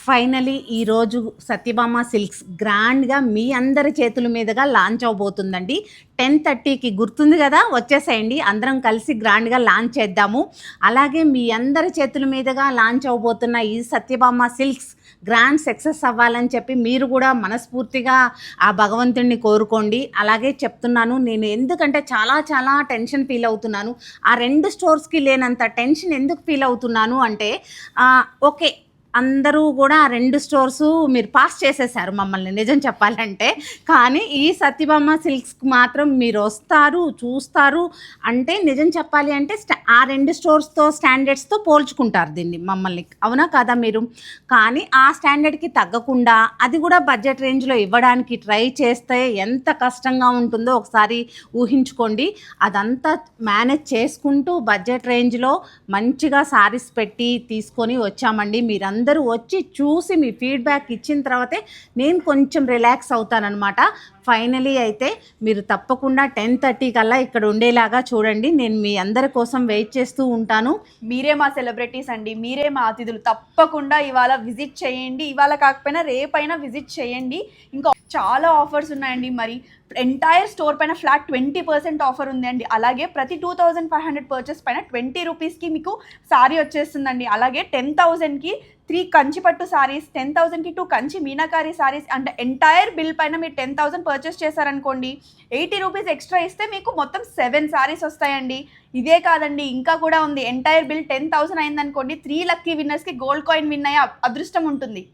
Finally ఈరోజు Satyabhama silks గ్రాండ్గా మీ అందరి చేతుల మీదుగా లాంచ్ అవబోతుందండి. 10:30కి గుర్తుంది కదా, వచ్చేసేయండి, అందరం కలిసి గ్రాండ్గా లాంచ్ చేద్దాము. అలాగే మీ అందరి చేతుల మీదుగా లాంచ్ అవబోతున్న ఈ సత్యభామ సిల్క్స్ గ్రాండ్ సక్సెస్ అవ్వాలని చెప్పి మీరు కూడా మనస్ఫూర్తిగా ఆ భగవంతుడిని కోరుకోండి. అలాగే చెప్తున్నాను, నేను ఎందుకంటే చాలా చాలా టెన్షన్ ఫీల్ అవుతున్నాను. ఆ 2 స్టోర్స్కి లేనంత టెన్షన్ ఎందుకు ఫీల్ అవుతున్నాను అంటే, ఓకే, అందరూ కూడా ఆ 2 స్టోర్సు మీరు పాస్ చేసేసారు మమ్మల్ని నిజం చెప్పాలంటే. కానీ ఈ సత్యభామ సిల్క్స్కి మాత్రం మీరు వస్తారు, చూస్తారు అంటే నిజం చెప్పాలి అంటే ఆ 2 స్టోర్స్తో స్టాండర్డ్స్తో పోల్చుకుంటారు దీన్ని మమ్మల్ని, అవునా కాదా మీరు? కానీ ఆ స్టాండర్డ్కి తగ్గకుండా అది కూడా బడ్జెట్ రేంజ్లో ఇవ్వడానికి ట్రై చేస్తే ఎంత కష్టంగా ఉంటుందో ఒకసారి ఊహించుకోండి. అదంతా మేనేజ్ చేసుకుంటూ బడ్జెట్ రేంజ్లో మంచిగా సారీస్ పెట్టి తీసుకొని వచ్చామండి. మీరందరూ వచ్చి చూసి మీ ఫీడ్బ్యాక్ ఇచ్చిన తర్వాతే నేను కొంచెం రిలాక్స్ అవుతానన్నమాట. ఫైనలీ అయితే మీరు తప్పకుండా 10:30 కల్లా ఇక్కడ ఉండేలాగా చూడండి. నేను మీ అందరి కోసం వెయిట్ చేస్తూ ఉంటాను. మీరే మా సెలబ్రిటీస్ అండి, మీరే మా అతిథులు. తప్పకుండా ఇవాళ విజిట్ చేయండి, ఇవాళ కాకపోయినా రేపైనా విజిట్ చేయండి. ఇంకా చాలా ఆఫర్స్ ఉన్నాయండి. మరి ఎంటైర్ స్టోర్ పైన ఫ్లాట్ 20% ఆఫర్ ఉంది అండి. అలాగే ప్రతి 2500 పర్చేస్ పైన 20 రూపీస్కి మీకు సారీ వచ్చేస్తుందండి. అలాగే 10,000కి 3 కంచిపట్టు సారీస్, 10,000కి 2 కంచి మీనాకారి సారీస్, అంటే ఎంటైర్ బిల్ పైన మీరు 10,000 పర్చేస్ చేశారనుకోండి, 80 రూపీస్ ఎక్స్ట్రా ఇస్తే మీకు మొత్తం 7 సారీస్ వస్తాయండి. ఇదే కాదండి, ఇంకా కూడా ఉంది. ఎంటైర్ బిల్ 10,000 అయిందనుకోండి, 3 లక్కీ విన్నర్స్కి గోల్డ్ కాయిన్ విన్ అయ్యే అదృష్టం ఉంటుంది.